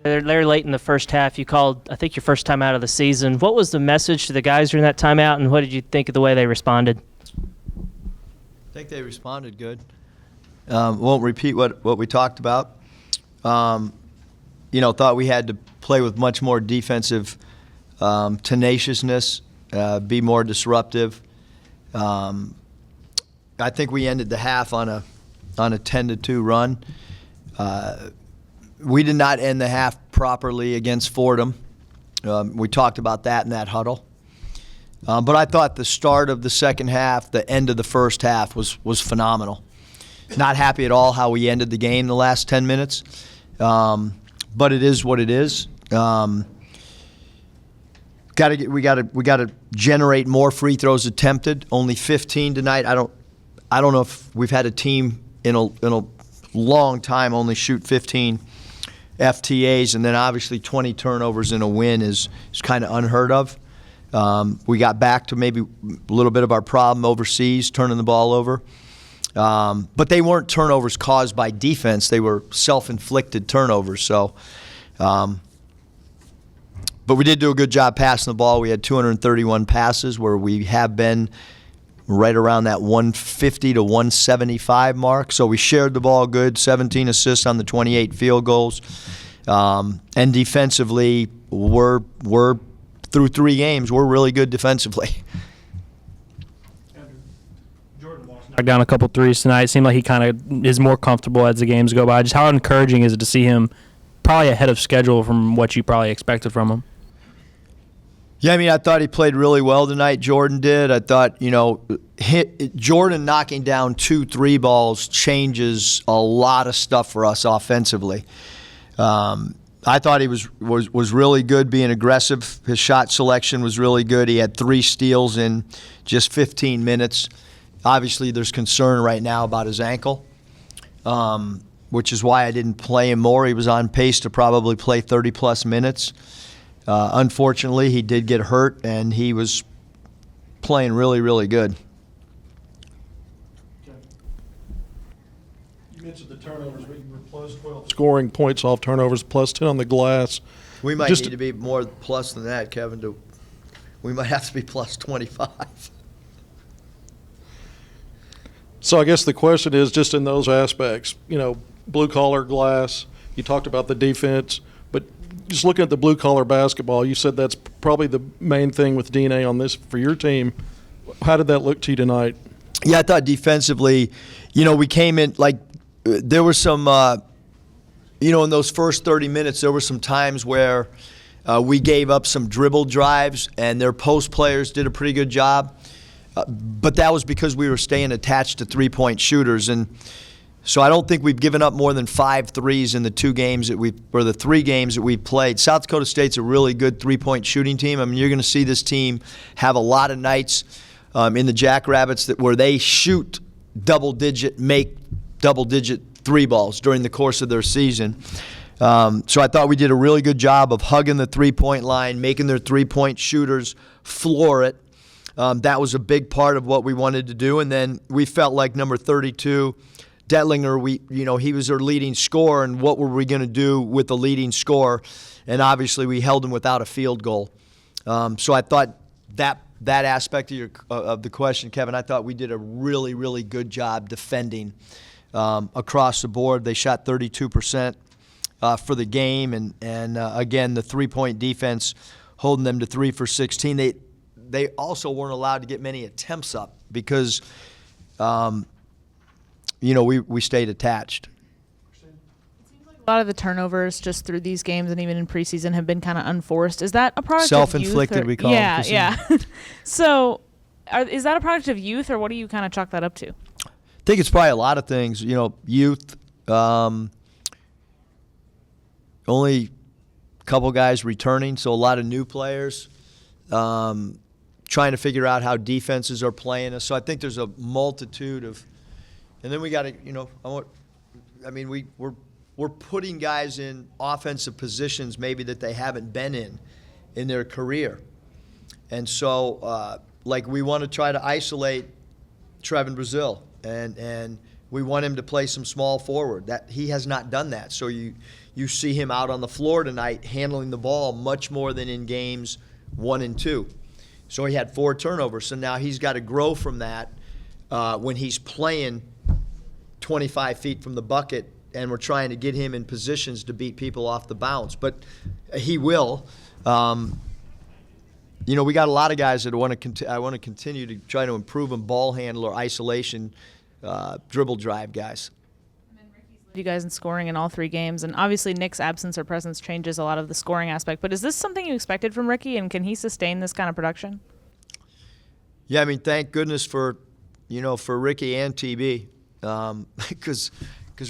They're late in the first half. You called, I think, your first time out of the season. What was the message to the guys during that timeout, and what did you think of the way they responded? I think they responded good. Won't repeat what we talked about. Thought we had to play with much more defensive tenaciousness, be more disruptive. I think we ended the half on a 10-2 run. We did not end the half properly against Fordham. We talked about that in that huddle. But I thought the start of the second half, the end of the first half was phenomenal. Not happy at all how we ended the game the last 10 minutes. But it is what it is. We got to generate more free throws attempted. Only 15 tonight. I don't know if we've had a team in a long time only shoot 15 FTAs, and then obviously 20 turnovers in a win is kind of unheard of. We got back to maybe a little bit of our problem overseas, turning the ball over. But they weren't turnovers caused by defense. They were self-inflicted turnovers. So, but we did do a good job passing the ball. We had 231 passes, where we have been right around that 150 to 175 mark. So we shared the ball good, 17 assists on the 28 field goals. And defensively, we're through 3 games, we're really good defensively. Knocked down a couple threes tonight. It seemed like he kind of is more comfortable as the games go by. Just how encouraging is it to see him probably ahead of schedule from what you probably expected from him? Yeah, I thought he played really well tonight. Jordan did. I thought, Jordan knocking down 2 3 balls changes a lot of stuff for us offensively. I thought he was really good being aggressive. His shot selection was really good. He had 3 steals in just 15 minutes. Obviously, there's concern right now about his ankle, which is why I didn't play him more. He was on pace to probably play 30-plus minutes. Unfortunately, he did get hurt, and he was playing really, really good. You mentioned the turnovers, but you were plus 12 scoring points off turnovers, plus 10 on the glass. We might need to be more plus than that, Kevin. We might have to be plus 25. So I guess the question is, just in those aspects, blue-collar glass, you talked about the defense, but just looking at the blue-collar basketball, you said that's probably the main thing with DNA on this for your team. How did that look to you tonight? Yeah, I thought defensively, we came in there were some, in those first 30 minutes, there were some times where we gave up some dribble drives, and their post players did a pretty good job. But that was because we were staying attached to three-point shooters. And so I don't think we've given up more than 5 threes in the 3 games that we've played. South Dakota State's a really good three-point shooting team. You're going to see this team have a lot of nights in the Jackrabbits where they shoot make double-digit 3 balls during the course of their season. So I thought we did a really good job of hugging the three-point line, making their three-point shooters floor it. That was a big part of what we wanted to do. And then we felt like number 32, Detlinger, he was their leading scorer, and what were we going to do with the leading scorer? And obviously we held him without a field goal. So I thought that aspect of the question, Kevin, I thought we did a really, really good job defending across the board. They shot 32% for the game, and again, the three-point defense holding them to 3 for 16. They also weren't allowed to get many attempts up because, we stayed attached. A lot of the turnovers just through these games and even in preseason have been kind of unforced. Is that a product self-inflicted, of youth? We call it. it. Yeah. So is that a product of youth, or what do you kind of chalk that up to? I think it's probably a lot of things. Youth, only a couple guys returning, so a lot of new players. Trying to figure out how defenses are playing us. So I think there's a multitude of, and then we got to, we're putting guys in offensive positions maybe that they haven't been in their career. And so, we want to try to isolate Trevin Brazil and We want him to play some small forward. That he has not done that. So you see him out on the floor tonight handling the ball much more than in games 1 and 2. So he had 4 turnovers. So now he's got to grow from that when he's playing 25 feet from the bucket, and we're trying to get him in positions to beat people off the bounce. But he will. We got a lot of guys that I want to continue to try to improve them, ball handler, isolation, dribble drive guys. You guys in scoring in all 3 games, and obviously Nick's absence or presence changes a lot of the scoring aspect, but is this something you expected from Ricky, and can he sustain this kind of production? Yeah, I mean, thank goodness for Ricky and TB, because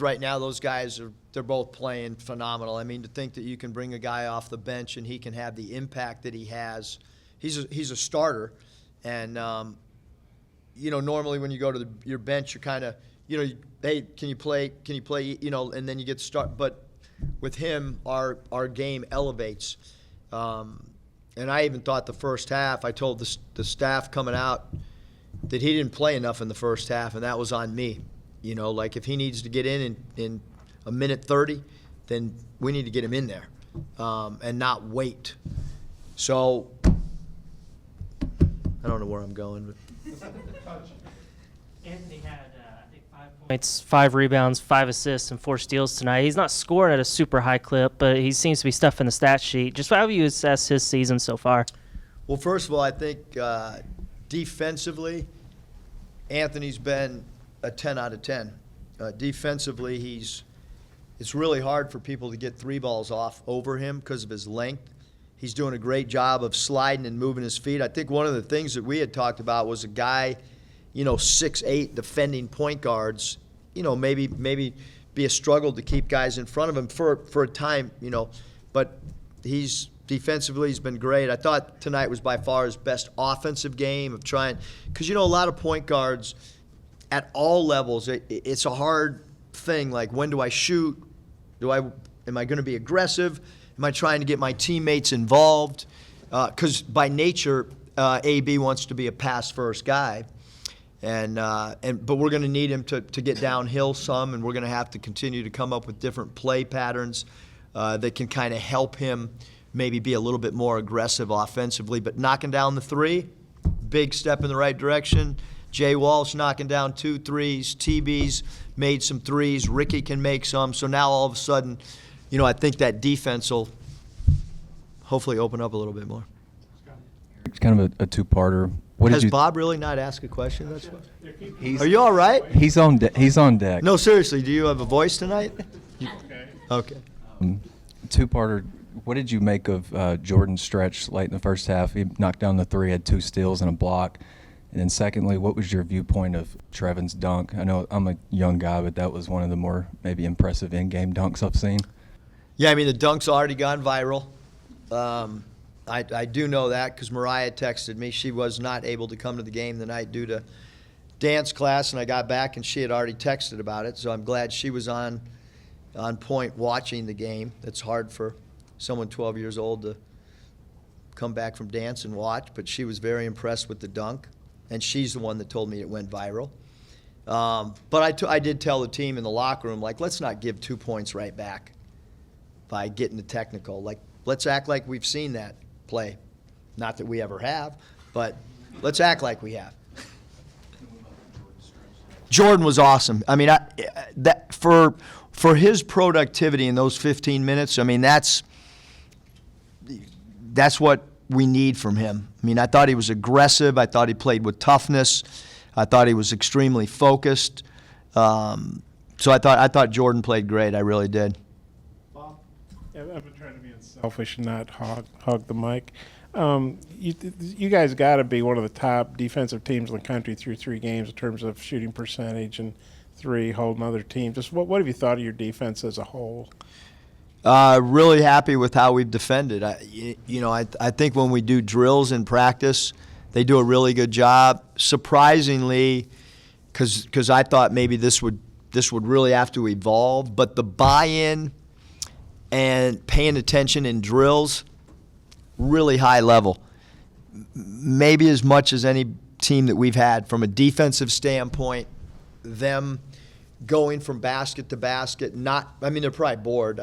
right now those guys they're both playing phenomenal. I mean, to think that you can bring a guy off the bench and he can have the impact that he has. He's a starter, and normally when you go to your bench, you're kind of hey, can you play? And then you get start. But with him, our game elevates. And I even thought the first half, I told the staff coming out that he didn't play enough in the first half, and that was on me. Like if he needs to get in a minute 30, then we need to get him in there and not wait. So I don't know where I'm going, but. Anthony had, I think, 5 points, 5 rebounds, 5 assists, and 4 steals tonight. He's not scoring at a super high clip, but he seems to be stuffing the stat sheet. Just how do you assess his season so far? Well, first of all, I think defensively, Anthony's been a 10 out of 10. Defensively, it's really hard for people to get 3 balls off over him because of his length. He's doing a great job of sliding and moving his feet. I think one of the things that we had talked about was a guy, 6'8", defending point guards, maybe be a struggle to keep guys in front of him for a time, but defensively he's been great. I thought tonight was by far his best offensive game of trying, because a lot of point guards at all levels, it's a hard thing. Like, when do I shoot? Am I going to be aggressive? Am I trying to get my teammates involved? Because by nature, AB wants to be a pass-first guy, but we're going to need him to get downhill some, and we're going to have to continue to come up with different play patterns that can kind of help him maybe be a little bit more aggressive offensively. But knocking down the 3, big step in the right direction. Jay Walsh knocking down 2 threes. TB's made some threes. Ricky can make some. So now all of a sudden, I think that defense will hopefully open up a little bit more. It's kind of a two-parter. Has Bob really not asked a question? That's what. He's, Are you all right? He's on deck. No, seriously. Do you have a voice tonight? Okay. Two-parter. What did you make of Jordan's stretch late in the first half? He knocked down the 3, had 2 steals and a block. And then secondly, what was your viewpoint of Trevin's dunk? I know I'm a young guy, but that was one of the more maybe impressive in-game dunks I've seen. Yeah, I mean, the dunk's already gone viral. I do know that because Mariah texted me. She was not able to come to the game tonight due to dance class, and I got back and she had already texted about it. So I'm glad she was on point watching the game. It's hard for someone 12 years old to come back from dance and watch, but she was very impressed with the dunk, and she's the one that told me it went viral. But I did tell the team in the locker room, like, let's not give 2 points right back by getting the technical. Like, let's act like we've seen that play. Not that we ever have, but let's act like we have. Jordan was awesome. I mean, that for his productivity in those 15 minutes, I mean, that's what we need from him. I mean, I thought he was aggressive. I thought he played with toughness. I thought he was extremely focused. So I thought Jordan played great. I really did. Bob? Yeah, I've been trying to be selfish and not hog the mic. You guys got to be one of the top defensive teams in the country through 3 games in terms of shooting percentage and 3 holding other teams. Just what have you thought of your defense as a whole? Really happy with how we've defended. I think when we do drills in practice, they do a really good job. Surprisingly, because I thought maybe this would really have to evolve, but the buy-in and paying attention in drills, really high level. Maybe as much as any team that we've had from a defensive standpoint, them going from basket to basket. Not, I mean, they're probably bored,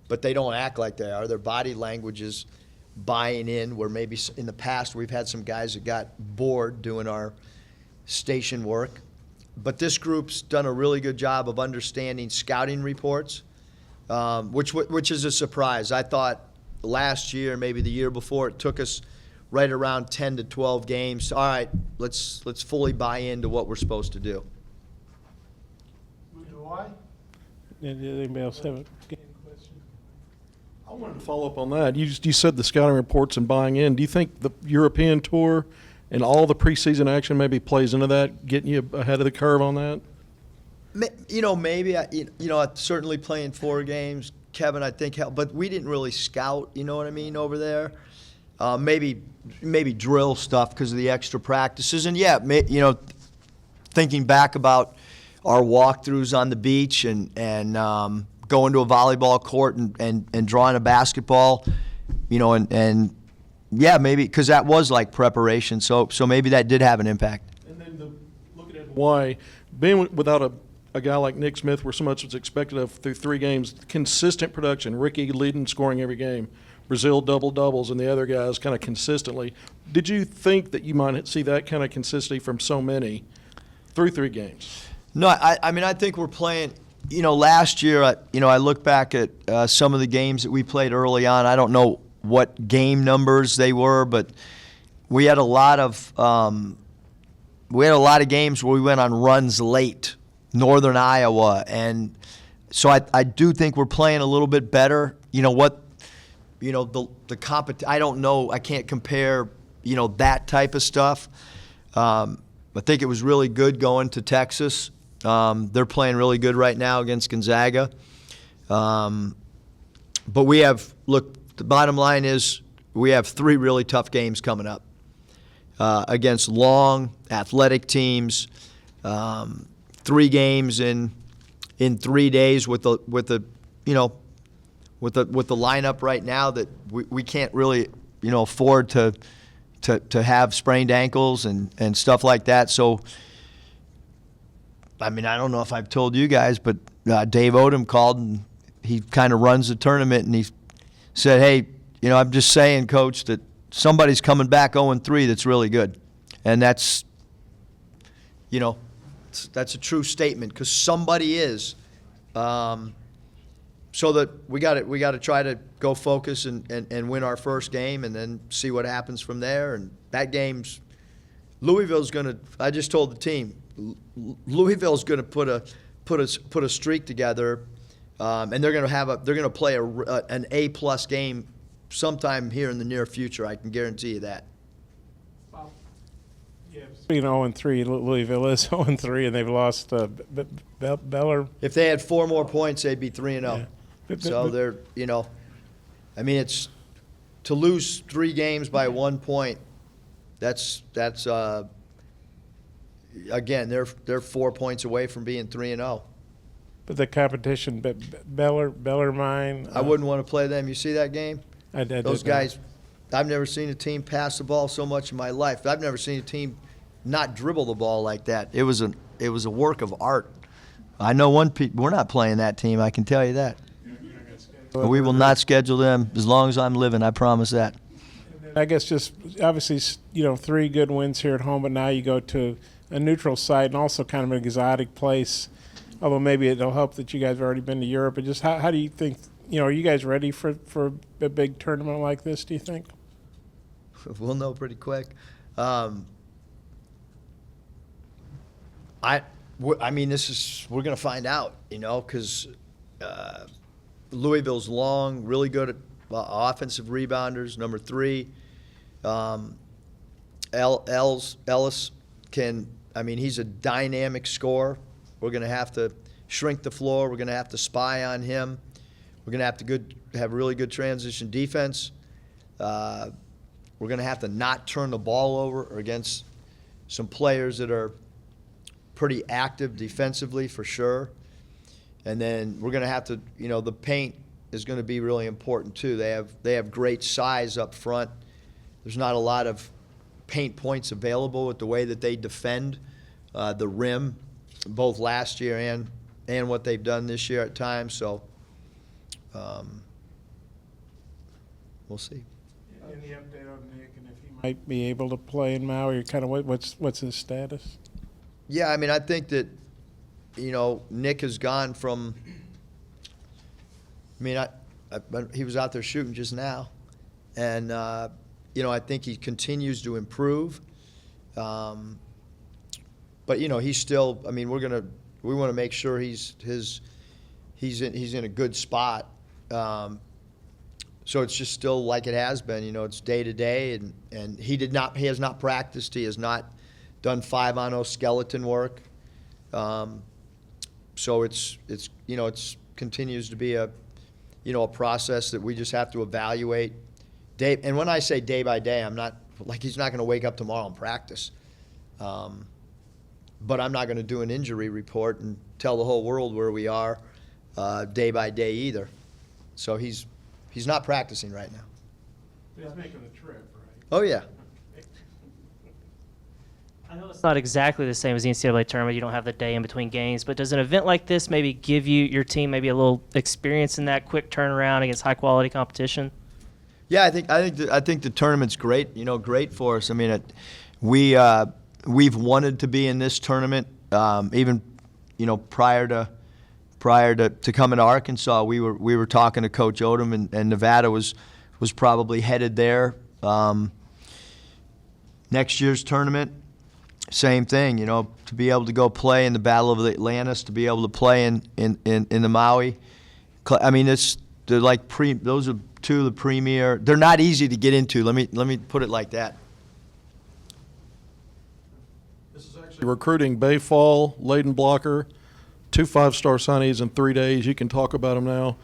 but they don't act like they are. Their body language is buying in, where maybe in the past we've had some guys that got bored doing our station work. But this group's done a really good job of understanding scouting reports, which is a surprise. I thought last year, maybe the year before, it took us right around 10 to 12 games. All right, let's fully buy into what we're supposed to do. Did anybody else have a game question? I wanted to follow up on that. You said the scouting reports and buying in. Do you think the European tour and all the preseason action maybe plays into that, getting you ahead of the curve on that? Maybe. Certainly playing 4 games, Kevin, I think helped. But we didn't really scout, you know what I mean, over there. Maybe drill stuff because of the extra practices. And, thinking back about our walkthroughs on the beach and going to a volleyball court and drawing a basketball, maybe because that was like preparation. So maybe that did have an impact. And then looking at why being without a guy like Nick Smith, where so much was expected of through 3 games, consistent production, Ricky leading scoring every game, Brazil doubles, and the other guys kind of consistently. Did you think that you might see that kind of consistency from so many through 3 games? No, I think we're playing. Last year, I look back at some of the games that we played early on. I don't know what game numbers they were, but we had a lot of games where we went on runs late, Northern Iowa, and so I do think we're playing a little bit better. The I don't know. I can't compare. That type of stuff. I think it was really good going to Texas. They're playing really good right now against Gonzaga. But the bottom line is we have 3 really tough games coming up against long, athletic teams. 3 games in 3 days with the lineup right now that we can't really afford to have sprained ankles and stuff like that. So. I don't know if I've told you guys, but Dave Odom called and he kind of runs the tournament, and he said, hey, I'm just saying, Coach, that somebody's coming back 0-3 that's really good. And that's a true statement because somebody is. So that we got to try to go focus and win our first game and then see what happens from there. And that game's Louisville's going to – I just told the team – Louisville's going to put a streak together, and they're going to play an A+ game sometime here in the near future. I can guarantee you that. Being 0-3, Louisville is 0-3, and they've lost Beller. If they had 4 more points, they'd be 3-0. Yeah. So they're it's to lose 3 games by 1 point. That's again, they're 4 points away from being 3-0. But the competition, Bellarmine. I wouldn't want to play them. You see that game? Those guys. I've never seen a team pass the ball so much in my life. I've never seen a team not dribble the ball like that. It was a work of art. I know we're not playing that team. I can tell you that. But we will not schedule them as long as I'm living. I promise that. I guess just obviously 3 good wins here at home, but now you go to a neutral site and also kind of an exotic place, although maybe it'll help that you guys have already been to Europe. But just how do you think, are you guys ready for a big tournament like this, do you think? We'll know pretty quick. We're going to find out, because Louisville's long, really good at offensive rebounders, number 3. Ellis he's a dynamic scorer. We're going to have to shrink the floor. We're going to have to spy on him. We're going to have to have really good transition defense. We're going to have to not turn the ball over against some players that are pretty active defensively for sure. And then we're going to have to, the paint is going to be really important too. They have great size up front. There's not a lot of paint points available with the way that they defend the rim. both last year and what they've done this year at times. So we'll see. Any update on Nick and if he might be able to play in Maui, or kind of what's his status? Yeah, I mean, I think that, Nick has gone from, he was out there shooting just now. And, I think he continues to improve. But, he's still, we want to make sure he's in a good spot. So it's just still like it has been, it's day to day, and he has not practiced, he has not done 5-on-0 skeleton work. So it's continues to be a process that we just have to evaluate day. And when I say day by day, I'm not like he's not going to wake up tomorrow and practice. But I'm not going to do an injury report and tell the whole world where we are day by day either. So he's not practicing right now. He's making a trip, right? Oh yeah. I know it's not exactly the same as the NCAA tournament. You don't have the day in between games, but does an event like this maybe give your team maybe a little experience in that quick turnaround against high quality competition? Yeah, I think the tournament's great. Great for us. We've wanted to be in this tournament even prior to coming to Arkansas. We were talking to Coach Odom, and Nevada was probably headed there. Next year's tournament, same thing. To be able to go play in the Battle of the Atlantis, to be able to play in the Maui. They're like those are two of the premier. They're not easy to get into. Let me put it like that. This is actually recruiting Bayfall, Layden Blocker, 2 5-star signees in 3 days. You can talk about them now.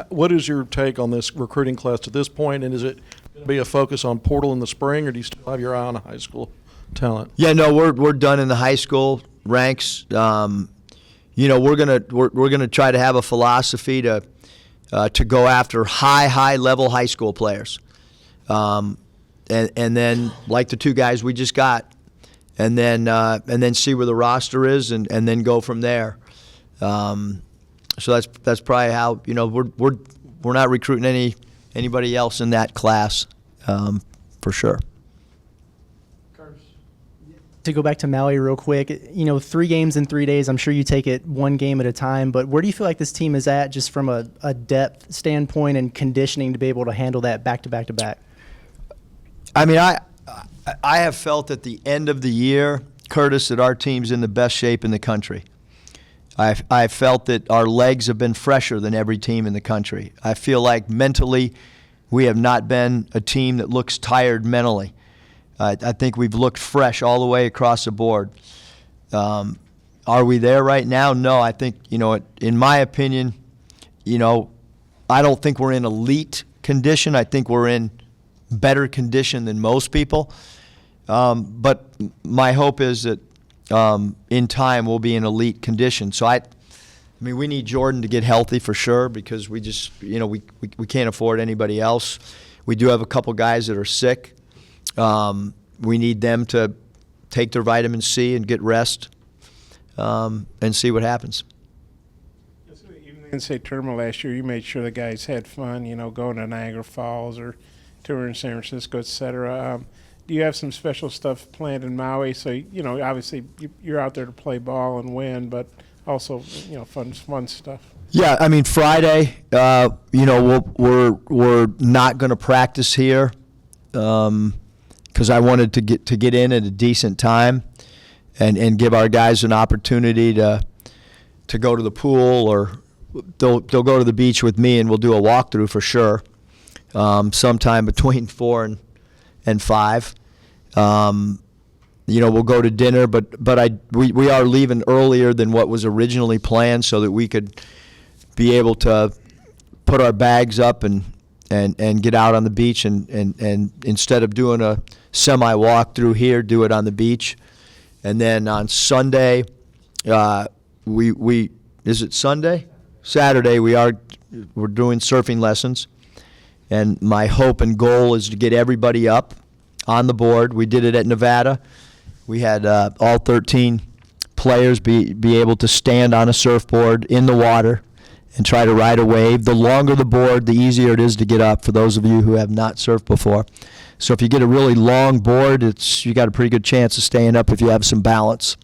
What is your take on this recruiting class to this point, and is it going to be a focus on portal in the spring, or do you still have your eye on high school talent? Yeah, no, we're done in the high school ranks. We're gonna try to have a philosophy to go after high level high school players, and then like the 2 guys we just got, and then see where the roster is, and then go from there. So that's probably how we're not recruiting anybody else in that class, for sure. To go back to Maui real quick, 3 games in 3 days, I'm sure you take it one game at a time, but where do you feel like this team is at just from a depth standpoint and conditioning to be able to handle that back to back to back? I have felt at the end of the year, Curtis, that our team's in the best shape in the country. I felt that our legs have been fresher than every team in the country. I feel like mentally we have not been a team that looks tired mentally. I think we've looked fresh all the way across the board. Are we there right now? No. I think, in my opinion, I don't think we're in elite condition. I think we're in better condition than most people. But my hope is that in time we'll be in elite condition. So we need Jordan to get healthy for sure, because we just, we can't afford anybody else. We do have a couple guys that are sick. We need them to take their vitamin C and get rest, and see what happens. Even in the NCAA tournament last year, you made sure the guys had fun, going to Niagara Falls or touring San Francisco, et cetera. Do you have some special stuff planned in Maui? So, obviously you're out there to play ball and win, but also, fun stuff. Yeah, Friday, we're not going to practice here, because I wanted to get in at a decent time, and give our guys an opportunity to go to the pool, or they'll go to the beach with me, and we'll do a walkthrough for sure, sometime between 4 and 5. We'll go to dinner, but we are leaving earlier than what was originally planned, so that we could be able to put our bags up and get out on the beach, and instead of doing a semi walk through here, do it on the beach. And then on Sunday, is it Sunday? Saturday we're doing surfing lessons, and my hope and goal is to get everybody up on the board. We did it at Nevada. We had all 13 players be able to stand on a surfboard in the water and try to ride a wave. The longer the board, the easier it is to get up for those of you who have not surfed before. So if you get a really long board, you got a pretty good chance of staying up if you have some balance.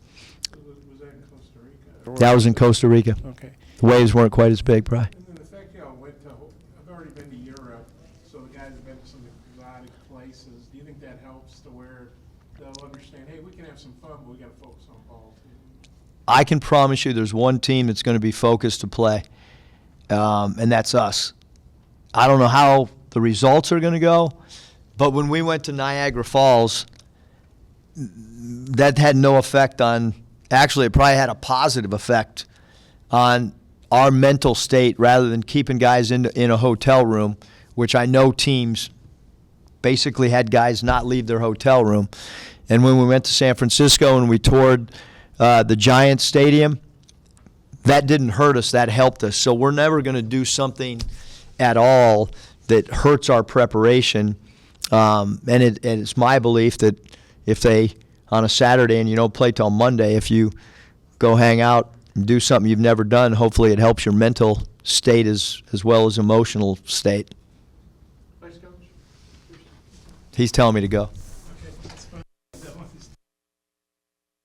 Was that in Costa Rica? That was in Costa Rica. Okay. The waves weren't quite as big, probably. And then the fact y'all went to, I've already been to Europe, so the guys have been to some exotic places. Do you think that helps to where they'll understand, hey, we can have some fun, but we got to focus on ball too? I can promise you there's one team that's going to be focused to play, and that's us. I don't know how the results are going to go, but when we went to Niagara Falls, that had no effect on, actually it probably had a positive effect on our mental state rather than keeping guys in a hotel room, which I know teams basically had guys not leave their hotel room. And when we went to San Francisco and we toured the Giants Stadium, that didn't hurt us, that helped us. So we're never going to do something at all that hurts our preparation. And it's my belief that if they, on a Saturday and you don't play till Monday, if you go hang out and do something you've never done, hopefully it helps your mental state as well as emotional state. Thanks, Coach. He's telling me to go.